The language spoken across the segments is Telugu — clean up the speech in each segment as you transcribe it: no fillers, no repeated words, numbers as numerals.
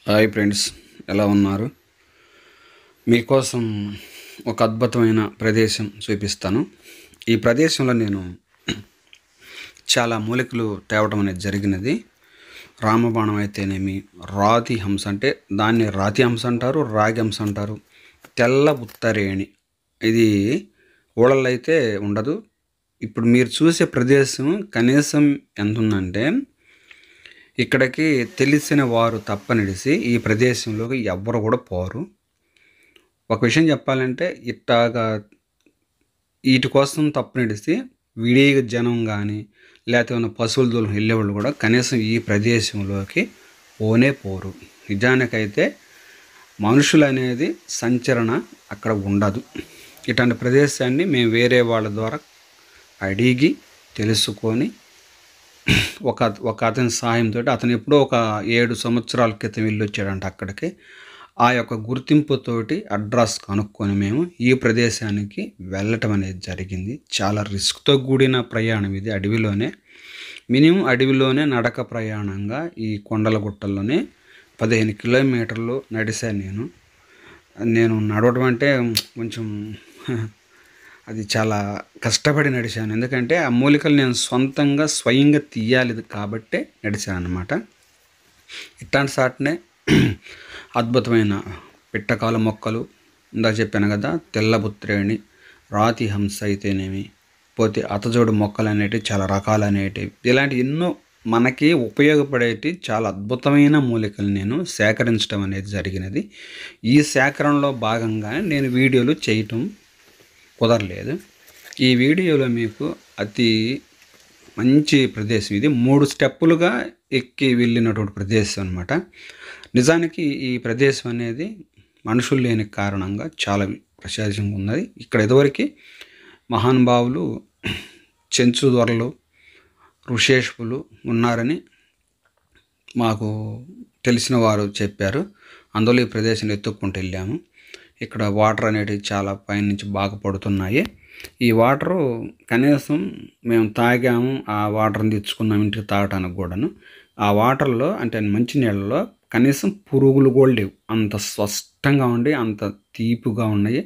హాయ్ ఫ్రెండ్స్, ఎలా ఉన్నారు? మీకోసం ఒక అద్భుతమైన ప్రదేశం చూపిస్తాను. ఈ ప్రదేశంలో నేను చాలా మూలికలు తేవడం అనేది జరిగినది. రామబాణం అయితేనేమి, రాతి హంస అంటే దాన్ని రాతి హంస అంటారు, రాగి హంస అంటారు, తెల్ల ఉత్తరేణి. ఇది ఊళ్ళల్లో అయితే ఉండదు. ఇప్పుడు మీరు చూసే ప్రదేశం కనీసం ఎంత ఉందంటే, ఇక్కడికి తెలిసిన వారు తప్పనిడిసి ఈ ప్రదేశంలోకి ఎవ్వరు కూడా పోరు. ఒక విషయం చెప్పాలంటే, ఇట్టాగా వీటి కోసం తప్పనిడిసి విడిగా జనం కానీ లేకపోతే పశువుల దూరం వెళ్ళేవాళ్ళు కూడా కనీసం ఈ ప్రదేశంలోకి పోనే పోరు. నిజానికైతే మనుషులు అనేది సంచరణ అక్కడ ఉండదు. ఇట్లాంటి ప్రదేశాన్ని మేము వేరే వాళ్ళ ద్వారా అడిగి తెలుసుకొని ఒక అతని సాయంతో, అతను ఎప్పుడో ఒక 7 సంవత్సరాల క్రితం వెళ్ళి వచ్చాడంట అక్కడికి. ఆ యొక్క గుర్తింపుతోటి అడ్రస్ కనుక్కొని మేము ఈ ప్రదేశానికి వెళ్ళటం అనేది జరిగింది. చాలా రిస్క్తో కూడిన ప్రయాణం ఇది. అడవిలోనే మినిమం అడవిలోనే నడక ప్రయాణంగా ఈ కొండల గుట్టల్లోనే 15 కిలోమీటర్లు నడిచాను నేను నడవడం అంటే కొంచెం అది చాలా కష్టపడి నడిచాను. ఎందుకంటే ఆ మూలికలు నేను స్వయంగా తీయాలి కాబట్టే నడిచాను అన్నమాట. ఇట్లాంటి సాటినే అద్భుతమైన పిట్టకాల మొక్కలు, ఇందాక చెప్పాను కదా, తెల్లబుత్రేణి, రాతి హంస అయితేనేమి, పోతే అతజోడు మొక్కలు అనేటివి చాలా రకాలు అనేటివి, ఇలాంటి ఎన్నో మనకి ఉపయోగపడేటి చాలా అద్భుతమైన మూలికలు నేను సేకరించడం అనేది జరిగినది. ఈ సేకరణలో భాగంగానే నేను వీడియోలు చేయటం కుదరలేదు. ఈ వీడియోలో మీకు అతి మంచి ప్రదేశం ఇది. 3 స్టెప్పులుగా ఎక్కి వెళ్ళినటువంటి ప్రదేశం అనమాట. నిజానికి ఈ ప్రదేశం అనేది మనుషులు లేని కారణంగా చాలా ప్రశాంతంగా ఉన్నది. ఇక్కడ ఇదివరకు మహానుభావులు, చెంచు దొరలు, ఋషేష్పులు ఉన్నారని మాకు తెలిసిన వారు చెప్పారు. అందులో ఈ ప్రదేశం ఎత్తుక్కుంటూ వెళ్ళాము. ఇక్కడ వాటర్ అనేటివి చాలా పైనుంచి బాగా పడుతున్నాయి. ఈ వాటరు కనీసం మేము తాగాము, ఆ వాటర్ని తెచ్చుకున్నాము ఇంటికి తాగటానికి కూడాను. ఆ వాటర్లో అంటే మంచినీళ్ళలో కనీసం పురుగులు కూడా లేవు. అంత స్పష్టంగా ఉండి అంత తీపిగా ఉన్నాయి.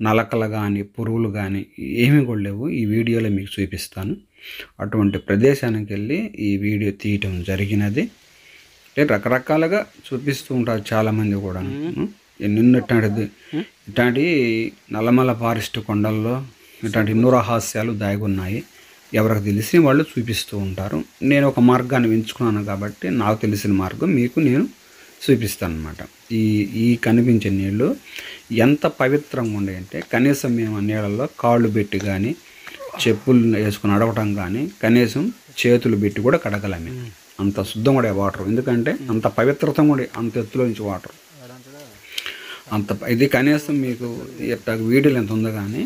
నలకలు కానీ పురుగులు కానీ ఏమీ కూడా లేవు. ఈ వీడియోలో మీకు చూపిస్తాను. అటువంటి ప్రదేశానికి వెళ్ళి ఈ వీడియో తీయటం జరిగినది. రకరకాలుగా చూపిస్తూ ఉంటారు చాలామంది కూడా. ఎన్నెన్నో ఇట్లాంటి నల్లమల ఫారెస్ట్ కొండల్లో ఇట్లాంటి ఎన్నో రహస్యాలు దాగి ఉన్నాయి. ఎవరికి తెలిసిన వాళ్ళు చూపిస్తూ ఉంటారు. నేను ఒక మార్గాన్ని ఎంచుకున్నాను కాబట్టి నాకు తెలిసిన మార్గం మీకు నేను చూపిస్తాను అన్నమాట. ఈ కనిపించే నీళ్ళు ఎంత పవిత్రంగా ఉన్నాయంటే, కనీసం మేము ఆ నీళ్ళల్లో కాళ్ళు పెట్టి కానీ చెప్పులు వేసుకుని నడవటం కానీ కనీసం చేతులు పెట్టి కూడా కడగలేము. అంత శుద్ధంగా ఉండే వాటర్. ఎందుకంటే అంత పవిత్రత కూడా, అంత ఎత్తులో నుంచి వాటర్ అంత. ఇది కనీసం మీకు వీడియోలు ఎంత ఉందో కానీ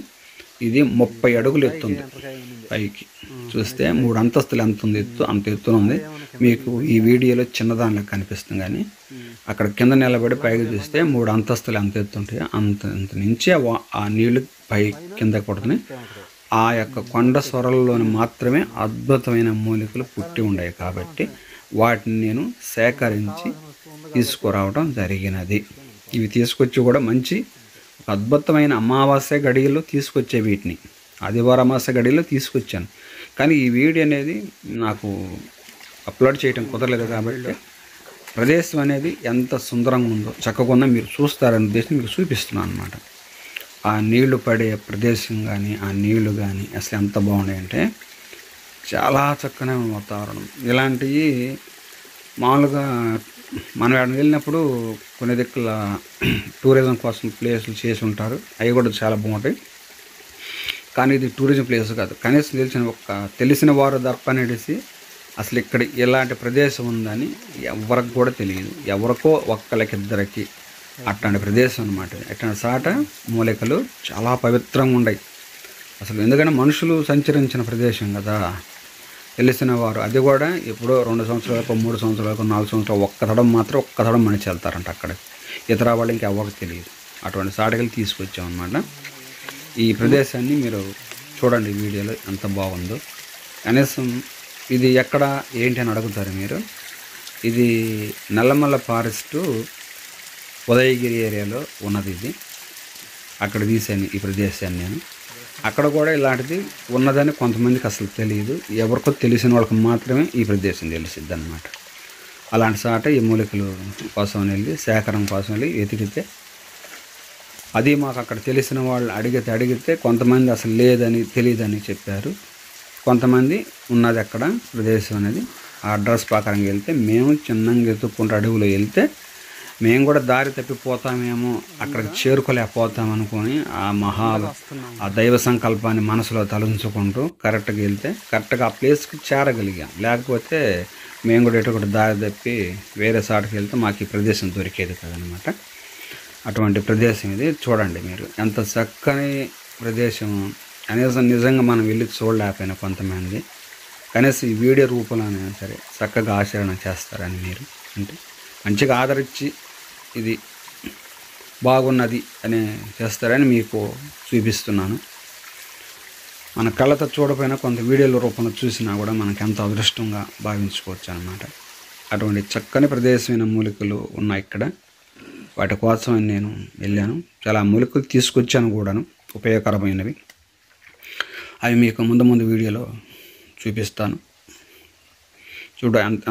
ఇది 30 అడుగులు ఎత్తుంది. పైకి చూస్తే 3 అంతస్తులు ఎంత ఉంది ఎత్తు, అంత ఎత్తున ఉంది. మీకు ఈ వీడియోలో చిన్నదానిలో కనిపిస్తుంది, కానీ అక్కడ కింద నిలబడి పైకి చూస్తే 3 అంతస్తులు ఎంత ఎత్తుంటాయి అంత నుంచి ఆ నీళ్లు పై కిందకి పడుతున్నాయి. ఆ యొక్క కొండ సొరల్లోని మాత్రమే అద్భుతమైన మూలికలు పుట్టి ఉన్నాయి కాబట్టి వాటిని నేను సేకరించి తీసుకురావడం జరిగినది. ఇవి తీసుకొచ్చి కూడా మంచి అద్భుతమైన అమావాస్య గడియల్లో తీసుకొచ్చే వీటిని ఆదివారం అమావాస్య గడియల్లో తీసుకొచ్చాను. కానీ ఈ వీడియో అనేది నాకు అప్లోడ్ చేయడం కుదరలేదు కాబట్టి ప్రదేశం అనేది ఎంత సుందరంగా ఉందో చక్కగా ఉందో మీరు చూస్తారనే ఉద్దేశం మీకు చూపిస్తున్నాను అనమాట. ఆ నీళ్లు పడే ప్రదేశం కానీ ఆ నీళ్లు కానీ అసలు ఎంత బాగున్నాయంటే చాలా చక్కనే వాతావరణం. ఇలాంటివి మామూలుగా మనం వెళ్ళినప్పుడు కొన్ని దిక్కుల టూరిజం కోసం ప్లేసులు చేసి ఉంటారు, అవి కూడా చాలా బాగుంటాయి. కానీ ఇది టూరిజం ప్లేస్ కాదు. కనీసం తెలిసిన వారు తప్పనేసి అసలు ఇక్కడ ఇలాంటి ప్రదేశం ఉందని ఎవరికి కూడా తెలియదు. ఎవరికో ఒక్కరికిద్దరికి అట్లాంటి ప్రదేశం అనమాట. అట్లాంటి చాట మూలికలు చాలా పవిత్రంగా ఉన్నాయి అసలు. ఎందుకంటే మనుషులు సంచరించిన ప్రదేశం కదా. తెలిసిన వారు, అది కూడా ఎప్పుడో 2 సంవత్సరాలకు, 3 సంవత్సరాలకు, 4 సంవత్సరాలు ఒక్క తడం మనిషి వెళ్తారంట అక్కడ. ఇతర వాళ్ళు ఇంకా ఎవరికి తెలియదు. అటువంటి సాటకలు తీసుకొచ్చామన్నమాట. ఈ ప్రదేశాన్ని మీరు చూడండి వీడియోలో ఎంత బాగుందో. కనీసం ఇది ఎక్కడ ఏంటి అని అడుగుతారు మీరు. ఇది నల్లమల్ల ఫారెస్టు ఉదయగిరి ఏరియాలో ఉన్నది. ఇది అక్కడ తీసాను ఈ ప్రదేశాన్ని నేను. అక్కడ కూడా ఇలాంటిది ఉన్నదని కొంతమందికి అసలు తెలియదు. ఎవరికో తెలిసిన వాళ్ళకి మాత్రమే ఈ ప్రదేశం తెలిసిద్ది అన్నమాట. అలాంటి చోట ఈ మూలికలు కోసం వెళ్ళి సేకరణ కోసం వెళ్ళి వెతికితే అది మాకు అక్కడ తెలిసిన వాళ్ళు అడిగితే కొంతమంది అసలు లేదని తెలియదని చెప్పారు. కొంతమంది ఉన్నది అక్కడ ప్రదేశం అనేది ఆ అడ్రస్ ప్రకారంగా వెళ్తే మేము చిన్నగా ఎత్తుక్కుంటూ అడవిలో వెళ్తే మేము కూడా దారి తప్పిపోతామేమో, అక్కడికి చేరుకోలేకపోతాం అనుకొని ఆ దైవ సంకల్పాన్ని మనసులో తలంచుకుంటూ కరెక్ట్గా వెళ్తే కరెక్ట్గా ఆ ప్లేస్కి చేరగలిగాం. లేకపోతే మేము కూడా ఎటు ఒకటి దారి తప్పి వేరే చోటకి వెళ్తే మాకు ఈ ప్రదేశం దొరికేది కదనమాట. అటువంటి ప్రదేశం ఇది. చూడండి మీరు ఎంత చక్కని ప్రదేశం. కనీసం నిజంగా మనం వెళ్ళి చూడలేకపోయినా కొంతమంది కనీసం ఈ వీడియో రూపంలోనే సరే చక్కగా ఆచరణ చేస్తారని మీరు అంటే మంచిగా ఆదరించి ఇది బాగున్నది అని చేస్తారని మీకు చూపిస్తున్నాను. మన కళ్ళతో చూడపోయినా కొంత వీడియోల రూపంలో చూసినా కూడా మనకు ఎంతో అదృష్టంగా భావించుకోవచ్చు అన్నమాట. అటువంటి చక్కని ప్రదేశమైన మూలికలు ఉన్నాయి ఇక్కడ. వాటి కోసం నేను వెళ్ళాను. చాలా మూలికలు తీసుకొచ్చాను కూడాను, ఉపయోగకరమైనవి. అవి మీకు ముందు వీడియోలో చూపిస్తాను.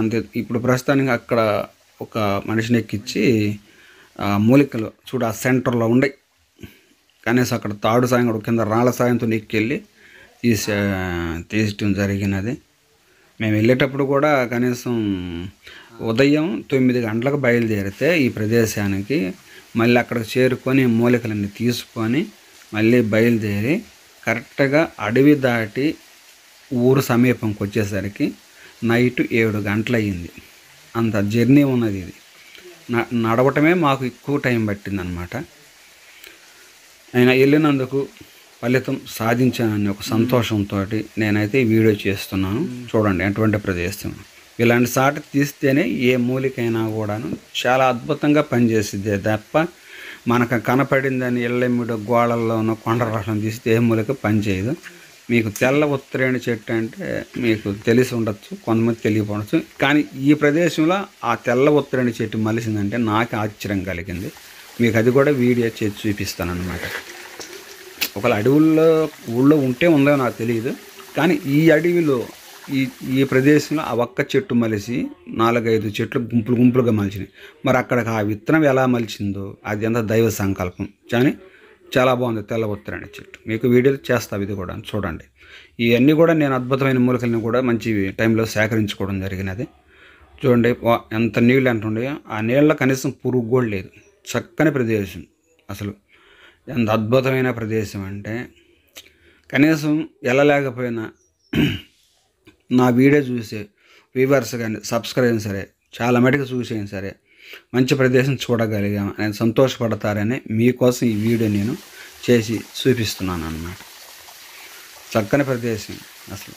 అంతే. ఇప్పుడు ప్రస్తుతానికి అక్కడ ఒక మనిషిని ఎక్కించి మూలికలు ఆ సెంటర్లో ఉండే కనీసం అక్కడ తాడు సాయం కూడా కింద రాళ్ళ సాయంతో ఎక్కెళ్ళి తీయటం జరిగినది. మేము వెళ్ళేటప్పుడు కూడా కనీసం ఉదయం 9 గంటలకు బయలుదేరితే ఈ ప్రదేశానికి మళ్ళీ అక్కడికి చేరుకొని మూలికలన్నీ తీసుకొని మళ్ళీ బయలుదేరి కరెక్ట్గా అడవి దాటి ఊరు సమీపంకి వచ్చేసరికి నైట్ 7 గంటలు అయ్యింది. అంత జర్నీ ఉన్నది. ఇది నడవటమే మాకు ఎక్కువ టైం పట్టిందనమాట. ఆయన వెళ్ళినందుకు ఫలితం సాధించానని ఒక సంతోషంతో నేనైతే ఈ వీడియో చేస్తున్నాను. చూడండి ఎటువంటి ప్రదేశం. ఇలాంటి సాట తీస్తేనే ఏ మూలికైనా కూడాను చాలా అద్భుతంగా పనిచేసిద్దే తప్ప మనకు కనపడిందని ఎల్లెమ్మిడు గోళల్లోనూ కొండరాళ్ళను తీస్తే ఏ మూలిక పనిచేయదు. మీకు తెల్ల ఉత్తరేణి చెట్టు అంటే మీకు తెలిసి ఉండొచ్చు, కొంతమంది తెలియకపోవచ్చు. కానీ ఈ ప్రదేశంలో ఆ తెల్ల ఉత్తరేణి చెట్టు మలిసిందంటే నాకు ఆశ్చర్యం కలిగింది. మీకు అది కూడా వీడియో చేసి చూపిస్తాను అన్నమాట. ఒకవేళ ఊళ్ళో ఉంటే ఉందో నాకు తెలియదు. కానీ ఈ అడవిలో ఈ ప్రదేశంలో ఆ ఒక్క చెట్టు మలిసి 4-5 చెట్లు గుంపులుగా మలిచినాయి. మరి అక్కడికి ఆ విత్తనం ఎలా మలిచిందో అది ఎంత దైవ సంకల్పం. కానీ చాలా బాగుంది తెల్ల ఉత్తరాణి చెట్టు. మీకు వీడియోలు చేస్తాను ఇది కూడా చూడండి. ఇవన్నీ కూడా నేను అద్భుతమైన మూలికలను కూడా మంచి టైంలో సేకరించుకోవడం జరిగినది. చూడండి ఎంత నీళ్ళు అంటుండే, ఆ నీళ్ళ కనీసం పురుగు కూడా లేదు. చక్కని ప్రదేశం. అసలు ఎంత అద్భుతమైన ప్రదేశం అంటే కనీసం వెళ్ళలేకపోయినా నా వీడియో చూసే వ్యూవర్స్ కానీ సబ్స్క్రైబ్ సరే చాలా మటుకు చూసేయండి సరే మంచి ప్రదేశం చూడగలిగాం అని సంతోషపడతారని మీకోసం ఈ వీడియో నేను చేసి చూపిస్తున్నాను అన్నమాట. చక్కని ప్రదేశం అసలు.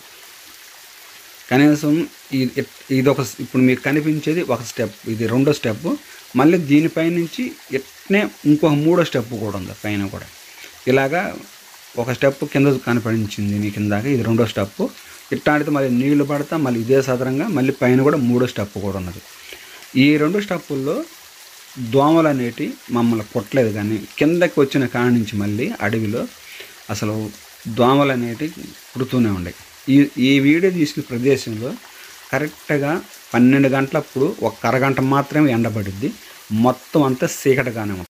కనీసం ఇదొక ఇప్పుడు మీకు కనిపించేది ఒక స్టెప్, ఇది 2వ స్టెప్. మళ్ళీ దీనిపై నుంచి ఎట్నే ఇంకొక 3వ స్టెప్ కూడా ఉంది పైన కూడా. ఇలాగా ఒక స్టెప్ కింద కనిపించింది మీ కిందాక, ఇది 2వ స్టెప్. ఇట్లాంటిది మళ్ళీ నీళ్లు పడతా మళ్ళీ ఇదే సాధారణంగా మళ్ళీ పైన కూడా 3వ స్టెప్ కూడా ఉన్నది. ఈ 2 స్టెప్పుల్లో దోమలు అనేటి మమ్మల్ని కొట్టలేదు. కానీ కిందకి వచ్చిన కాడి నుంచి మళ్ళీ అడవిలో అసలు దోమలు అనేటి పుడుతూనే ఉన్నాయి. ఈ వీడియో తీసిన ప్రదేశంలో కరెక్ట్గా 12 గంటలప్పుడు ఒక అరగంట మాత్రమే ఎండబడిద్ది. మొత్తం అంతా చీకటిగానే ఉంటుంది.